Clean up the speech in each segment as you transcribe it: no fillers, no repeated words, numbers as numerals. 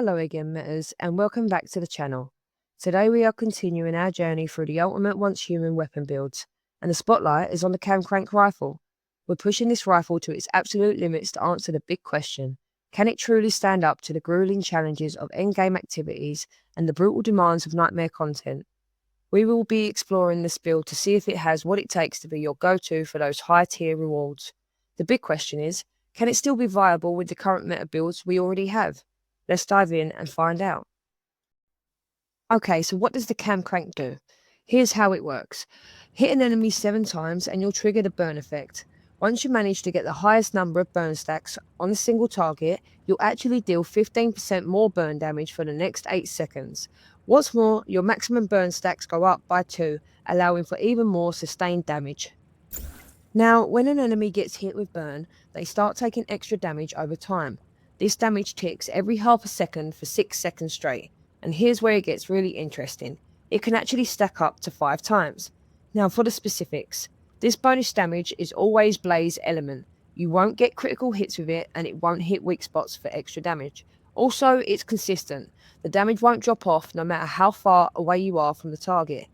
Hello again, Metas, and welcome back to the channel. Today we are continuing our journey through the ultimate once human weapon builds, and the spotlight is on the KAM-Crank rifle. We're pushing this rifle to its absolute limits to answer the big question: can it truly stand up to the grueling challenges of endgame activities and the brutal demands of nightmare content? We will be exploring this build to see if it has what it takes to be your go-to for those high-tier rewards. The big question is, can it still be viable with the current meta builds we already have? Let's dive in and find out. Okay, so what does the KAM-Crank do? Here's how it works. Hit an enemy 7 times and you'll trigger the burn effect. Once you manage to get the highest number of burn stacks on a single target, you'll actually deal 15% more burn damage for the next 8 seconds. What's more, your maximum burn stacks go up by 2, allowing for even more sustained damage. Now, when an enemy gets hit with burn, they start taking extra damage over time. This damage ticks every half a second for 6 seconds straight, and here's where it gets really interesting. It can actually stack up to 5 times. Now for the specifics, this bonus damage is always blaze element. You won't get critical hits with it, and it won't hit weak spots for extra damage. Also, it's consistent. The damage won't drop off no matter how far away you are from the target.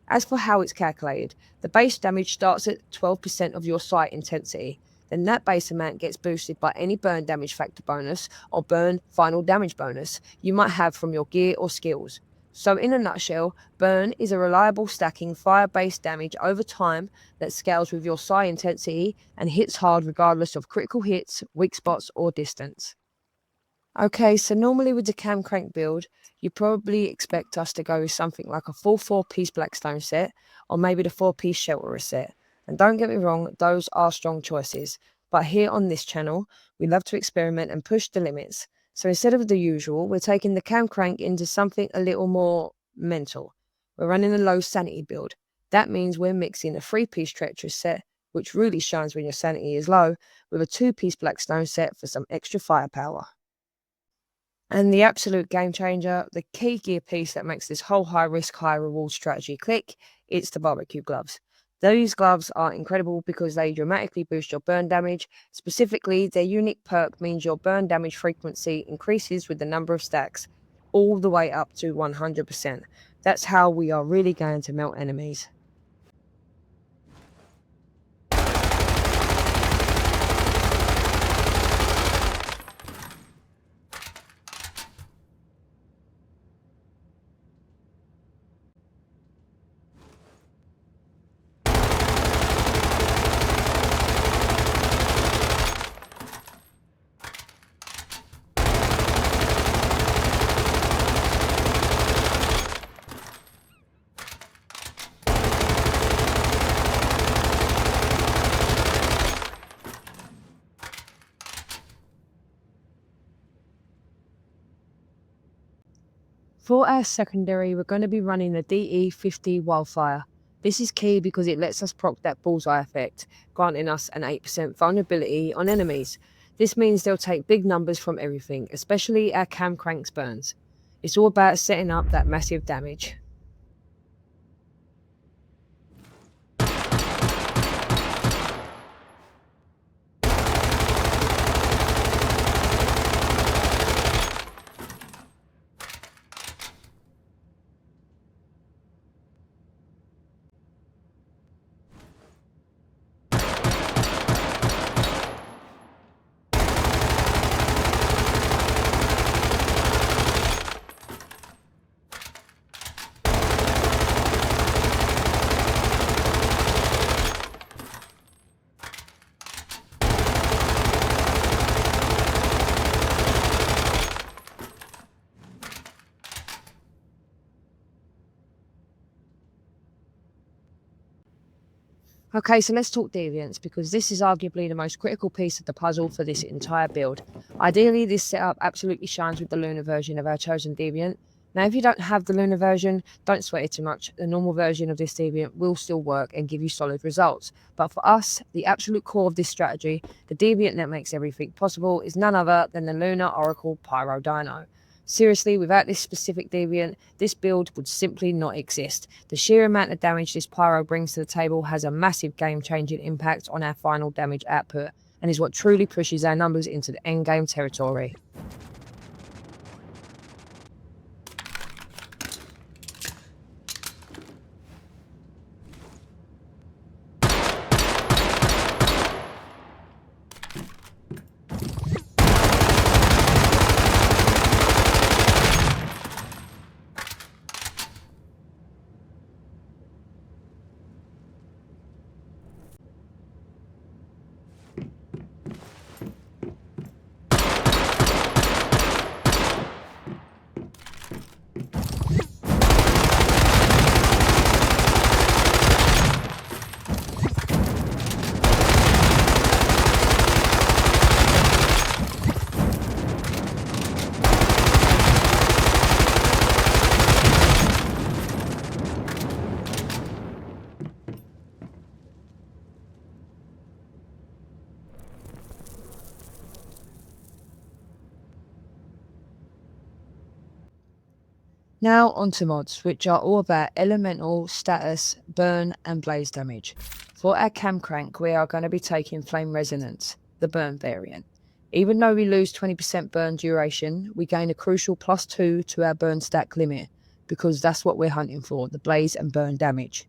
As for how it's calculated, the base damage starts at 12% of your sight intensity. Then that base amount gets boosted by any burn damage factor bonus or burn final damage bonus you might have from your gear or skills. So in a nutshell, burn is a reliable stacking fire-based damage over time that scales with your sight intensity and hits hard regardless of critical hits, weak spots or distance. Okay, so normally with the KAM-Crank build, you probably expect us to go with something like a full 4-piece Blackstone set or maybe the 4-piece Shelterer set. And don't get me wrong, those are strong choices. But here on this channel, we love to experiment and push the limits. So instead of the usual, we're taking the KAM-Crank into something a little more mental. We're running a low sanity build. That means we're mixing a 3-piece Treacherous set, which really shines when your sanity is low, with a 2-piece Blackstone set for some extra firepower. And the absolute game changer, the key gear piece that makes this whole high risk, high reward strategy click, it's the BBQ Gloves. These gloves are incredible because they dramatically boost your burn damage. Specifically, their unique perk means your burn damage frequency increases with the number of stacks, all the way up to 100%. That's how we are really going to melt enemies. For our secondary, we're going to be running the DE50 Wildfire. This is key because it lets us proc that bullseye effect, granting us an 8% vulnerability on enemies. This means they'll take big numbers from everything, especially our KAM-Crank's burns. It's all about setting up that massive damage. Okay, so let's talk Deviants, because this is arguably the most critical piece of the puzzle for this entire build. Ideally, this setup absolutely shines with the Lunar version of our chosen Deviant. Now, if you don't have the Lunar version, don't sweat it too much. The normal version of this Deviant will still work and give you solid results. But for us, the absolute core of this strategy, the Deviant that makes everything possible, is none other than the Lunar Oracle Pyro Dino. Seriously, without this specific Deviant, this build would simply not exist. The sheer amount of damage this Pyro brings to the table has a massive game-changing impact on our final damage output, and is what truly pushes our numbers into the endgame territory. Now onto mods, which are all about elemental, status, burn and blaze damage. For our KAM-Crank, we are going to be taking Flame Resonance, the burn variant. Even though we lose 20% burn duration, we gain a crucial +2 to our burn stack limit, because that's what we're hunting for, the blaze and burn damage.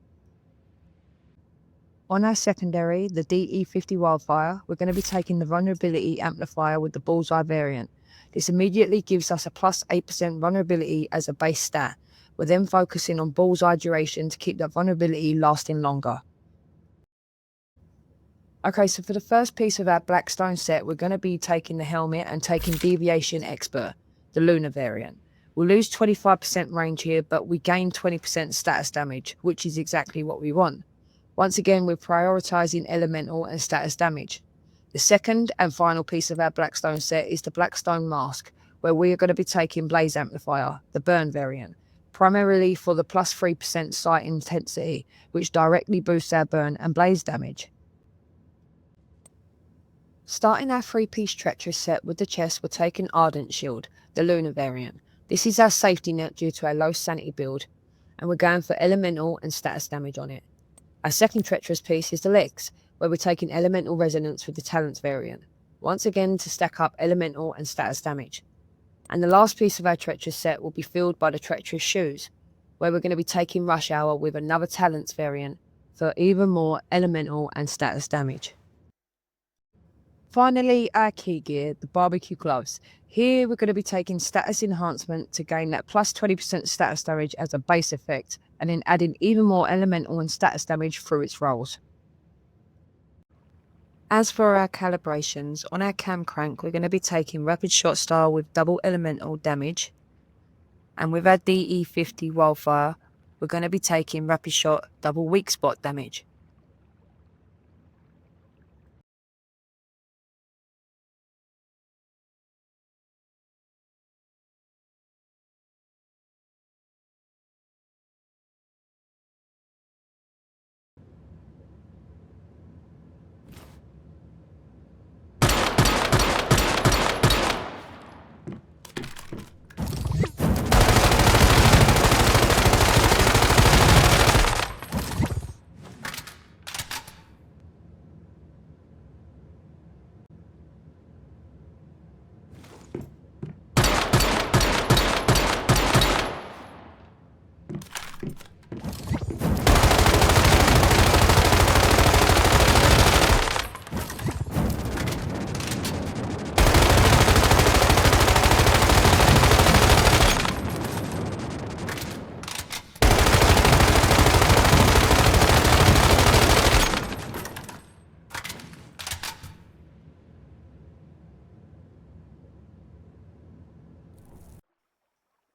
On our secondary, the DE50 Wildfire, we're going to be taking the vulnerability amplifier with the bullseye variant. This immediately gives us a +8% vulnerability as a base stat. We're then focusing on bullseye duration to keep that vulnerability lasting longer. Okay, so for the first piece of our Blackstone set, we're going to be taking the helmet and taking Deviation Expert, the Lunar variant. We'll lose 25% range here, but we gain 20% status damage, which is exactly what we want. Once again, we're prioritising elemental and status damage. The second and final piece of our Blackstone set is the Blackstone Mask, where we are going to be taking Blaze Amplifier, the burn variant, primarily for the +3% sight intensity, which directly boosts our burn and blaze damage. Starting our 3-piece Treacherous set with the chest, we're taking Ardent Shield, the Lunar variant. This is our safety net due to our low sanity build, and we're going for elemental and status damage on it. Our second Treacherous piece is the legs, where we're taking Elemental Resonance with the Talents variant, once again to stack up elemental and status damage. And the last piece of our Treacherous set will be filled by the Treacherous Shoes, where we're going to be taking Rush Hour with another Talents variant for even more elemental and status damage. Finally, our key gear, the BBQ Gloves. Here we're going to be taking Status Enhancement to gain that +20% status damage as a base effect, and then adding even more elemental and status damage through its rolls. As for our calibrations, on our KAM-Crank we're going to be taking Rapid Shot Style with double elemental damage, and with our DE50 Wildfire we're going to be taking Rapid Shot double weak spot damage.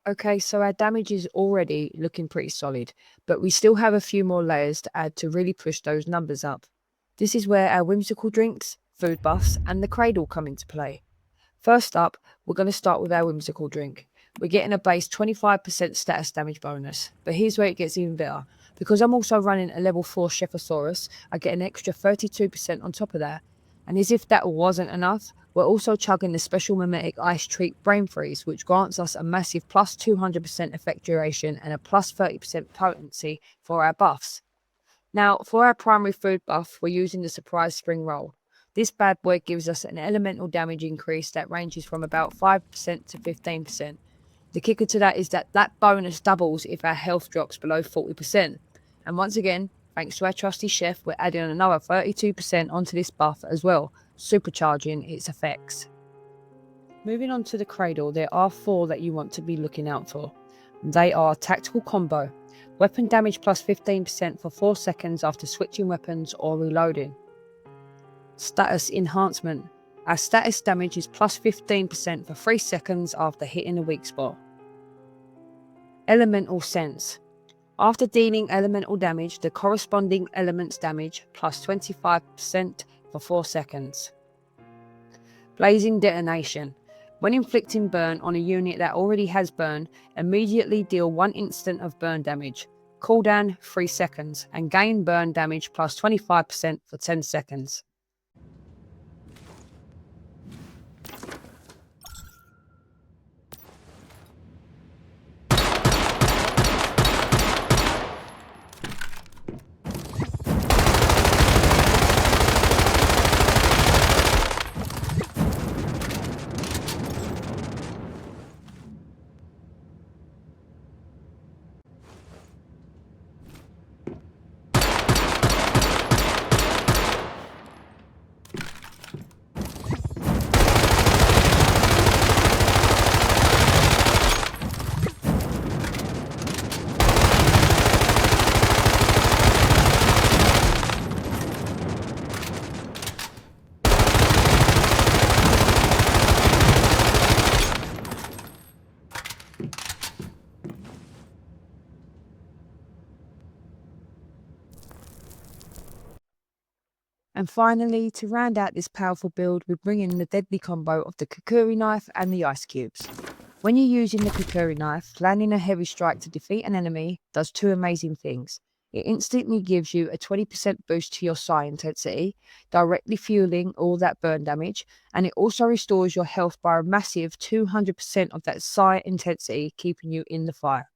Okay, so our damage is already looking pretty solid, but we still have a few more layers to add to really push those numbers up. This is where our whimsical drinks, food buffs, and the cradle come into play. First up, we're going to start with our whimsical drink. We're getting a base 25% status damage bonus, but here's where it gets even better. Because I'm also running a level 4 Shephosaurus, I get an extra 32% on top of that. And as if that wasn't enough, we're also chugging the special mimetic ice treat Brain Freeze, which grants us a massive +200% effect duration and a +30% potency for our buffs. Now, for our primary food buff, we're using the Surprise Spring Roll. This bad boy gives us an elemental damage increase that ranges from about 5% to 15%. The kicker to that is that bonus doubles if our health drops below 40%. And once again, thanks to our trusty chef, we're adding another 32% onto this buff as well, supercharging its effects. Moving on to the cradle, there are 4 that you want to be looking out for. They are Tactical Combo, weapon damage +15% for 4 seconds after switching weapons or reloading. Status Enhancement, our status damage is +15% for 3 seconds after hitting a weak spot. Elemental Sense, after dealing elemental damage, the corresponding element's damage +25% for 4 seconds. Blazing Detonation, when inflicting burn on a unit that already has burn, immediately deal 1 instant of burn damage, cooldown 3 seconds, and gain burn damage +25% for 10 seconds. And finally, to round out this powerful build, we bring in the deadly combo of the Kukuri knife and the ice cubes. When you're using the Kukuri knife, landing a heavy strike to defeat an enemy does two amazing things. It instantly gives you a 20% boost to your psi intensity, directly fueling all that burn damage, and it also restores your health by a massive 200% of that psi intensity, keeping you in the fire.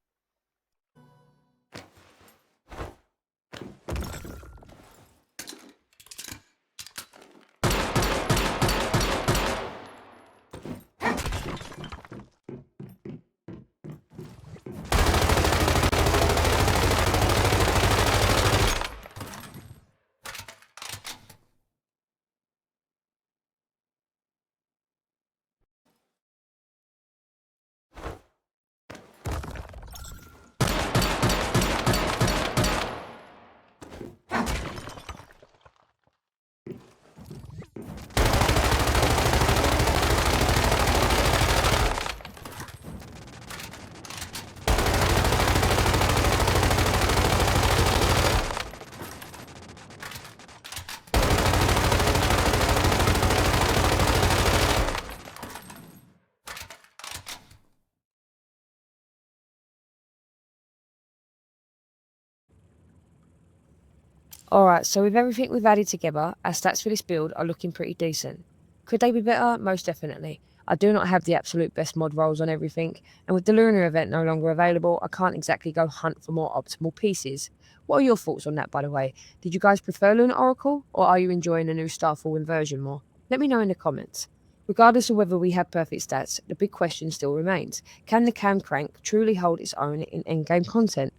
Alright, so with everything we've added together, our stats for this build are looking pretty decent. Could they be better? Most definitely. I do not have the absolute best mod rolls on everything, and with the lunar event no longer available, I can't exactly go hunt for more optimal pieces. What are your thoughts on that, by the way? Did you guys prefer Lunar Oracle, or are you enjoying the new Starfall inversion more? Let me know in the comments. Regardless of whether we have perfect stats, the big question still remains. Can the KAM-Crank truly hold its own in endgame content?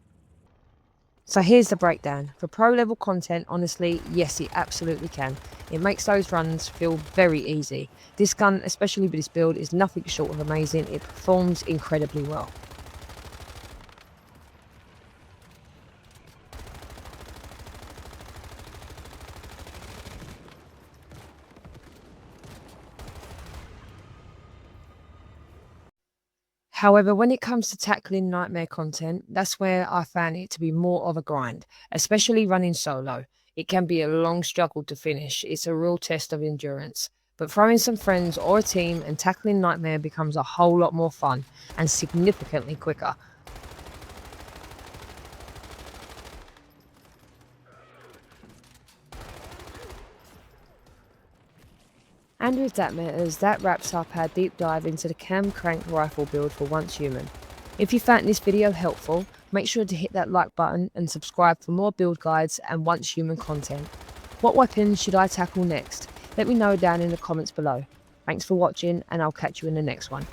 So here's the breakdown. For pro level content, honestly, yes, it absolutely can. It makes those runs feel very easy. This gun, especially with this build, is nothing short of amazing. It performs incredibly well. However, when it comes to tackling nightmare content, that's where I found it to be more of a grind, especially running solo. It can be a long struggle to finish. It's a real test of endurance. But throwing some friends or a team and tackling nightmare becomes a whole lot more fun and significantly quicker. And with that matters, that wraps up our deep dive into the KAM-Crank rifle build for Once Human. If you found this video helpful, make sure to hit that like button and subscribe for more build guides and Once Human content. What weapons should I tackle next? Let me know down in the comments below. Thanks for watching, and I'll catch you in the next one.